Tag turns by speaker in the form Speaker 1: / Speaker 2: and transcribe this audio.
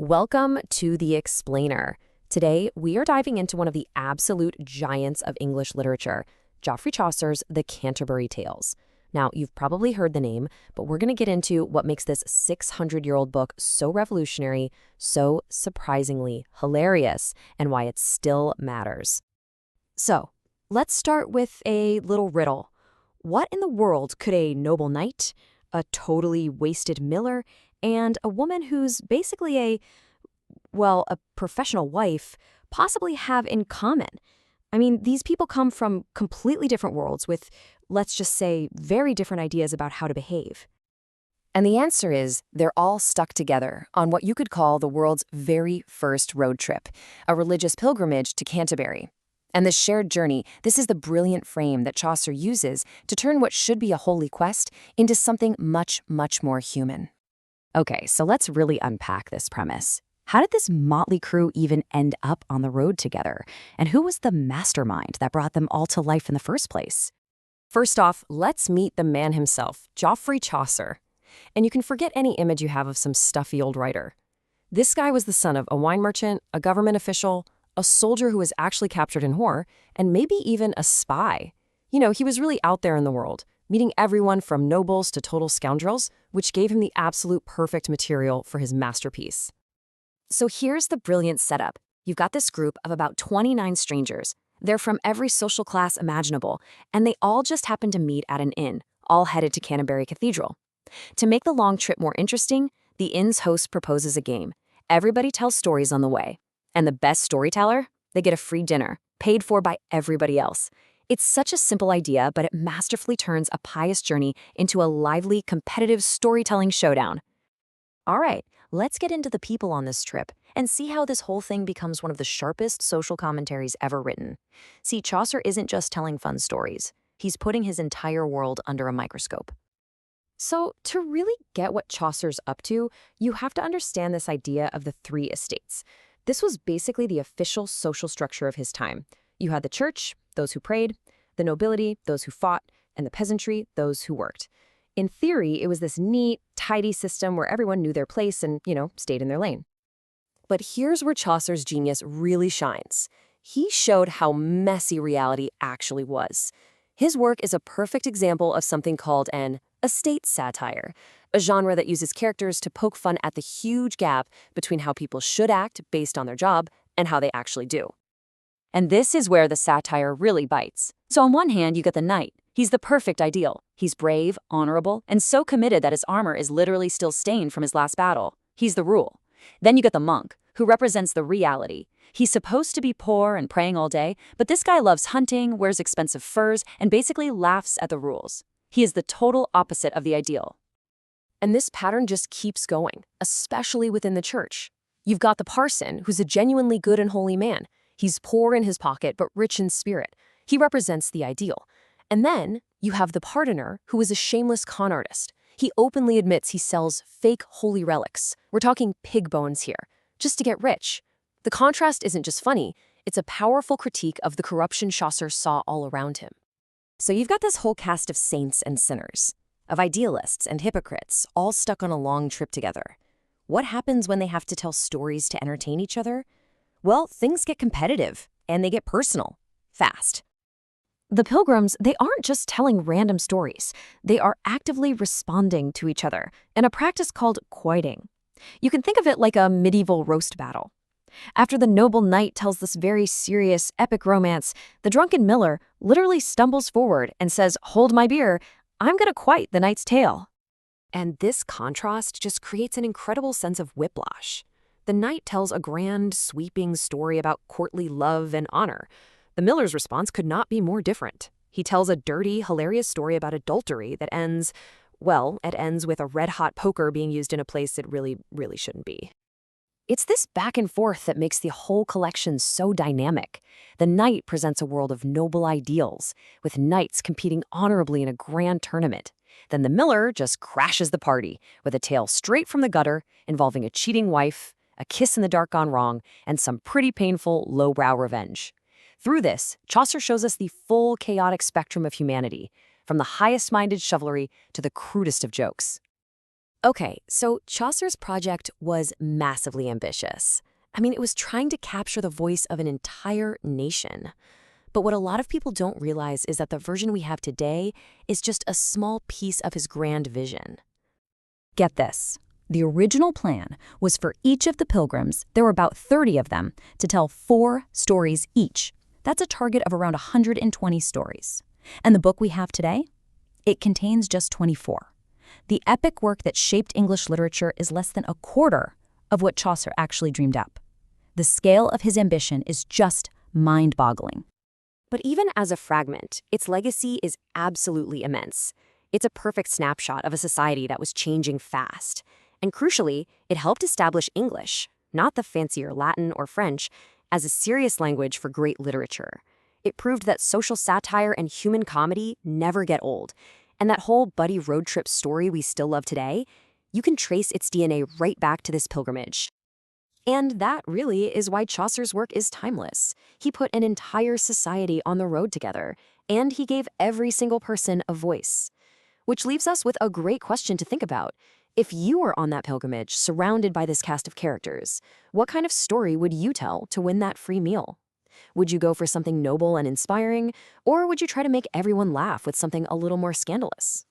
Speaker 1: Welcome to The Explainer. Today, we are diving into one of the absolute giants of English literature, Geoffrey Chaucer's The Canterbury Tales. Now, you've probably heard the name, but we're going to get into what makes this 600-year-old book so revolutionary, so surprisingly hilarious, and why it still matters. So, let's start with a little riddle. What in the world could a noble knight, a totally wasted miller, and a woman who's basically a professional wife possibly have in common? I mean, these people come from completely different worlds with, let's just say, very different ideas about how to behave. And the answer is they're all stuck together on what you could call the world's very first road trip, a religious pilgrimage to Canterbury. And this shared journey, this is the brilliant frame that Chaucer uses to turn what should be a holy quest into something much, much more human. Okay, so let's really unpack this premise. How did this motley crew even end up on the road together? And who was the mastermind that brought them all to life in the first place? First off, let's meet the man himself, Geoffrey Chaucer. And you can forget any image you have of some stuffy old writer. This guy was the son of a wine merchant, a government official, a soldier who was actually captured in war, and maybe even a spy. You know, he was really out there in the world, meeting everyone from nobles to total scoundrels, which gave him the absolute perfect material for his masterpiece. So here's the brilliant setup. You've got this group of about 29 strangers. They're from every social class imaginable, and they all just happen to meet at an inn, all headed to Canterbury Cathedral. To make the long trip more interesting, the inn's host proposes a game. Everybody tells stories on the way. And the best storyteller? They get a free dinner, paid for by everybody else. It's such a simple idea, but it masterfully turns a pious journey into a lively, competitive storytelling showdown. All right, let's get into the people on this trip and see how this whole thing becomes one of the sharpest social commentaries ever written. See, Chaucer isn't just telling fun stories. He's putting his entire world under a microscope. So, to really get what Chaucer's up to, you have to understand this idea of the three estates. This was basically the official social structure of his time. You had the church, those who prayed, the nobility, those who fought, and the peasantry, those who worked. In theory, it was this neat, tidy system where everyone knew their place and, stayed in their lane. But here's where Chaucer's genius really shines. He showed how messy reality actually was. His work is a perfect example of something called an estate satire, a genre that uses characters to poke fun at the huge gap between how people should act based on their job and how they actually do. And this is where the satire really bites. So on one hand, you get the knight. He's the perfect ideal. He's brave, honorable, and so committed that his armor is literally still stained from his last battle. He's the rule. Then you get the monk, who represents the reality. He's supposed to be poor and praying all day, but this guy loves hunting, wears expensive furs, and basically laughs at the rules. He is the total opposite of the ideal. And this pattern just keeps going, especially within the church. You've got the parson, who's a genuinely good and holy man. He's poor in his pocket, but rich in spirit. He represents the ideal. And then you have the pardoner, who is a shameless con artist. He openly admits he sells fake holy relics. We're talking pig bones here, just to get rich. The contrast isn't just funny, it's a powerful critique of the corruption Chaucer saw all around him. So you've got this whole cast of saints and sinners, of idealists and hypocrites, all stuck on a long trip together. What happens when they have to tell stories to entertain each other? Well, things get competitive, and they get personal, fast. The pilgrims, they aren't just telling random stories. They are actively responding to each other in a practice called quoiting. You can think of it like a medieval roast battle. After the noble knight tells this very serious, epic romance, the drunken miller literally stumbles forward and says, "Hold my beer, I'm gonna quoit the knight's tale." And this contrast just creates an incredible sense of whiplash. The knight tells a grand, sweeping story about courtly love and honor. The miller's response could not be more different. He tells a dirty, hilarious story about adultery that ends with a red-hot poker being used in a place it really, really shouldn't be. It's this back and forth that makes the whole collection so dynamic. The knight presents a world of noble ideals, with knights competing honorably in a grand tournament. Then the miller just crashes the party with a tale straight from the gutter involving a cheating wife, a kiss in the dark gone wrong, and some pretty painful lowbrow revenge. Through this, Chaucer shows us the full chaotic spectrum of humanity, from the highest-minded chivalry to the crudest of jokes. Okay, so Chaucer's project was massively ambitious. I mean, it was trying to capture the voice of an entire nation. But what a lot of people don't realize is that the version we have today is just a small piece of his grand vision.
Speaker 2: Get this. The original plan was for each of the pilgrims, there were about 30 of them, to tell 4 stories each. That's a target of around 120 stories. And the book we have today? It contains just 24. The epic work that shaped English literature is less than a quarter of what Chaucer actually dreamed up. The scale of his ambition is just mind-boggling.
Speaker 1: But even as a fragment, its legacy is absolutely immense. It's a perfect snapshot of a society that was changing fast. And crucially, it helped establish English, not the fancier Latin or French, as a serious language for great literature. It proved that social satire and human comedy never get old. And that whole buddy road trip story we still love today, you can trace its DNA right back to this pilgrimage. And that really is why Chaucer's work is timeless. He put an entire society on the road together, and he gave every single person a voice. Which leaves us with a great question to think about. If you were on that pilgrimage, surrounded by this cast of characters, what kind of story would you tell to win that free meal? Would you go for something noble and inspiring, or would you try to make everyone laugh with something a little more scandalous?